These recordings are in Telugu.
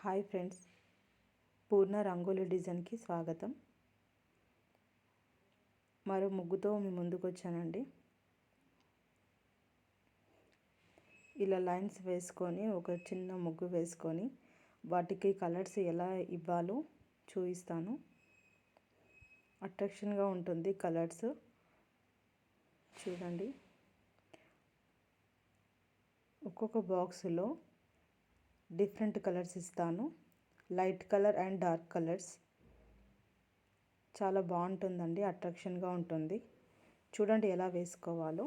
హాయ్ ఫ్రెండ్స్, పూర్ణ రంగోలి డిజైన్కి స్వాగతం. మరో ముగ్గుతో మీ ముందుకు వచ్చానండి. ఇలా లైన్స్ వేసుకొని ఒక చిన్న ముగ్గు వేసుకొని వాటికి కలర్స్ ఎలా ఇవ్వాలో చూపిస్తాను. అట్రాక్షన్గా ఉంటుంది కలర్స్. చూడండి, ఒక్కొక్క బాక్స్లో డిఫరెంట్ కలర్స్ ఇస్తాను. Light colour and dark colours. చాలా బాగుంటుందండి, అట్రాక్షన్గా ఉంటుంది. చూడండి ఎలా వేసుకోవాలో.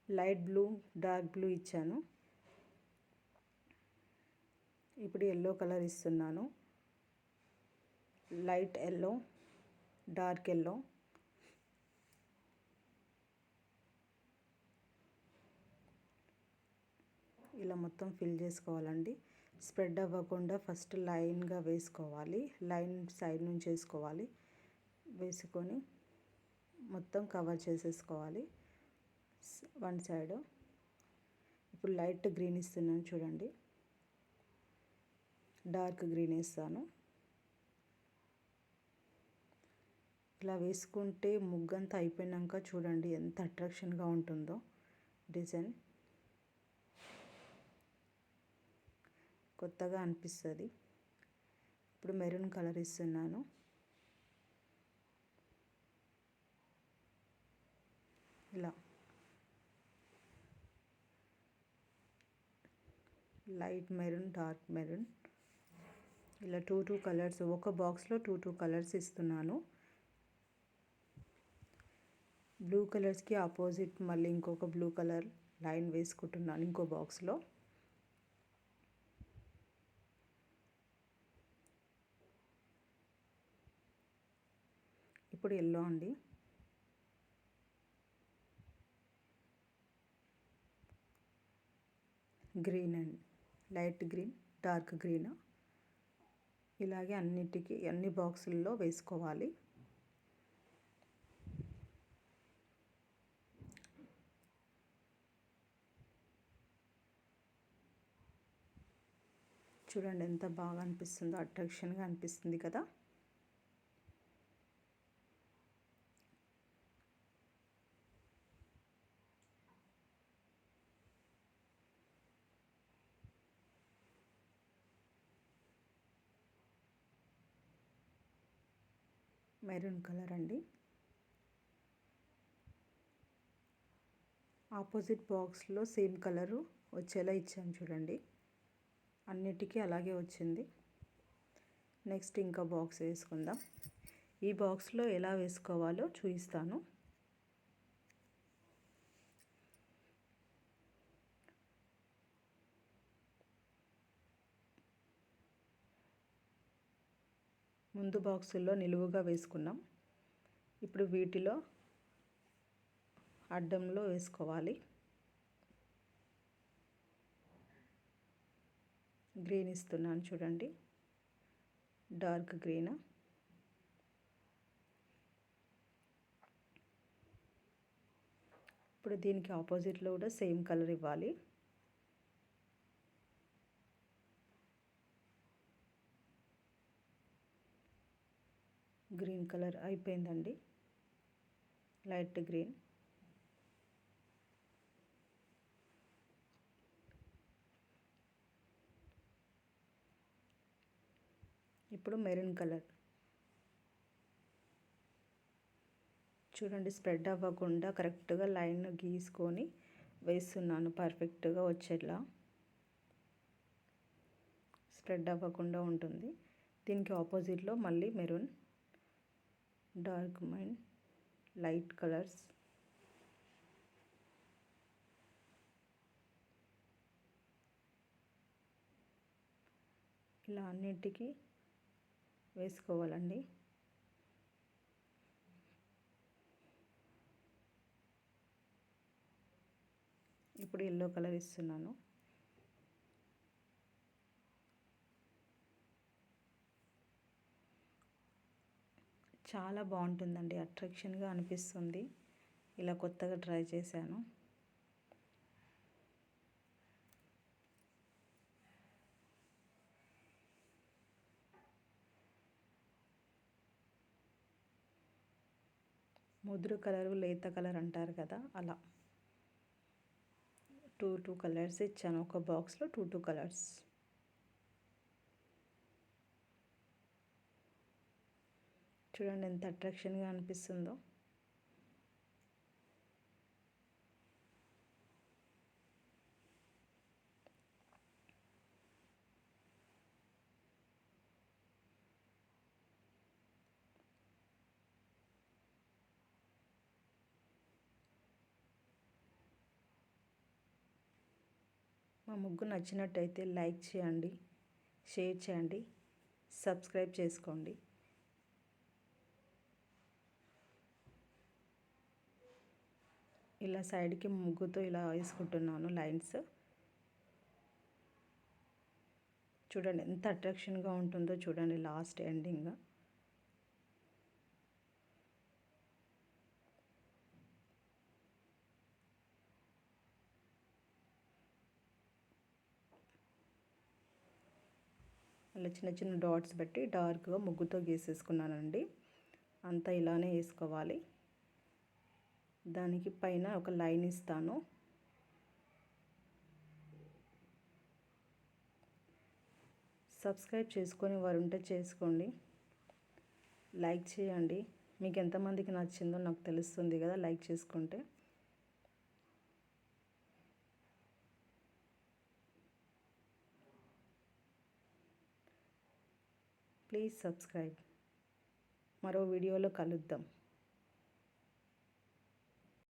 లైట్ బ్లూ, డార్క్ బ్లూ ఇచ్చాను. ఇప్పుడు ఎల్లో కలర్ ఇస్తున్నాను. Light yellow, dark yellow. ఇలా మొత్తం ఫిల్ చేసుకోవాలండి. స్ప్రెడ్ అవ్వకుండా ఫస్ట్ లైన్గా వేసుకోవాలి. లైన్ సైడ్ నుంచి వేసుకోవాలి. వేసుకొని మొత్తం కవర్ చేసేసుకోవాలి వన్ సైడ్. ఇప్పుడు లైట్ గ్రీన్ ఇస్తున్నాను చూడండి. డార్క్ గ్రీన్ వేస్తాను. ఇలా వేసుకుంటే ముగ్గంతా అయిపోయినాక చూడండి ఎంత అట్రాక్షన్గా ఉంటుందో డిజైన్. కొత్తగా అనిపిస్తుంది. ఇప్పుడు మెరూన్ కలర్ ఇస్తున్నాను. ఇలా లైట్ మెరూన్, డార్క్ మెరూన్. ఇలా టూ కలర్స్, ఒక బాక్స్లో టూ కలర్స్ ఇస్తున్నాను. బ్లూ కలర్స్కి ఆపోజిట్ మళ్ళీ ఇంకొక బ్లూ కలర్ లైన్ వేసుకుంటున్నాను ఇంకో బాక్స్లో. ఇప్పుడు ఎల్లో అండి. Green and light green, dark green. ఇలాగే అన్ని బాక్సుల్లో వేసుకోవాలి. చూడండి ఎంత బాగా అనిపిస్తుందో, అట్రాక్షన్గా అనిపిస్తుంది కదా. మెరూన్ కలర్ అండి. ఆపోజిట్ బాక్స్లో సేమ్ కలరు వచ్చేలా ఇచ్చాను చూడండి. అన్నిటికీ అలాగే వచ్చింది. నెక్స్ట్ ఇంకా బాక్స్ వేసుకుందాం. ఈ బాక్స్లో ఎలా వేసుకోవాలో చూపిస్తాను. ముందు బాక్సుల్లో నిలువుగా వేసుకున్నాం. ఇప్పుడు వీటిలో అడ్డంలో వేసుకోవాలి. గ్రీన్ ఇస్తున్నాను చూడండి, డార్క్ గ్రీన్. ఇప్పుడు దీనికి ఆపోజిట్లో కూడా సేమ్ కలర్ ఇవ్వాలి. గ్రీన్ కలర్ అయిపోయిందండి, లైట్ గ్రీన్. ఇప్పుడు మెరూన్ కలర్. చూడండి స్ప్రెడ్ అవ్వకుండా కరెక్ట్గా లైన్ గీసుకొని వేస్తున్నాను, పర్ఫెక్ట్గా వచ్చేలా. స్ప్రెడ్ అవ్వకుండా ఉంటుంది. దీనికి ఆపోజిట్లో మళ్ళీ మెరూన్, డార్క్ మైన్, లైట్ కలర్స్. ఇలా అన్నిటికీ వేసుకోవాలండి. ఇప్పుడు ఎల్లో కలర్ ఇస్తున్నాను. చాలా బాగుంటుందండి, అట్రాక్షన్గా అనిపిస్తుంది. ఇలా కొత్తగా ట్రై చేశాను. ముదురు కలరు లేత కలర్ అంటారు కదా, అలా టూ కలర్స్ ఇచ్చాను. ఒక బాక్స్లో టూ కలర్స్. చూడండి ఎంత అట్రాక్షన్గా అనిపిస్తుందో. మా ముగ్గు నచ్చినట్టయితే లైక్ చేయండి, షేర్ చేయండి, సబ్స్క్రైబ్ చేసుకోండి. ఇలా సైడ్కి ముగ్గుతో ఇలా వేసుకుంటున్నాను లైన్స్. చూడండి ఎంత అట్రాక్షన్గా ఉంటుందో చూడండి లాస్ట్ ఎండింగ్. అలా చిన్న చిన్న డాట్స్ పెట్టి డార్క్గా ముగ్గుతో గీసేసుకున్నానండి. అంతా ఇలానే వేసుకోవాలి. దానికి పైన ఒక లైన్ ఇస్తాను. సబ్స్క్రైబ్ చేసుకొని వారు ఉంటే చేసుకోండి, లైక్ చేయండి. మీకు ఎంతమందికి నచ్చిందో నాకు తెలుస్తుంది కదా లైక్ చేసుకుంటే. Please subscribe. మరో వీడియోలో కలుద్దాం.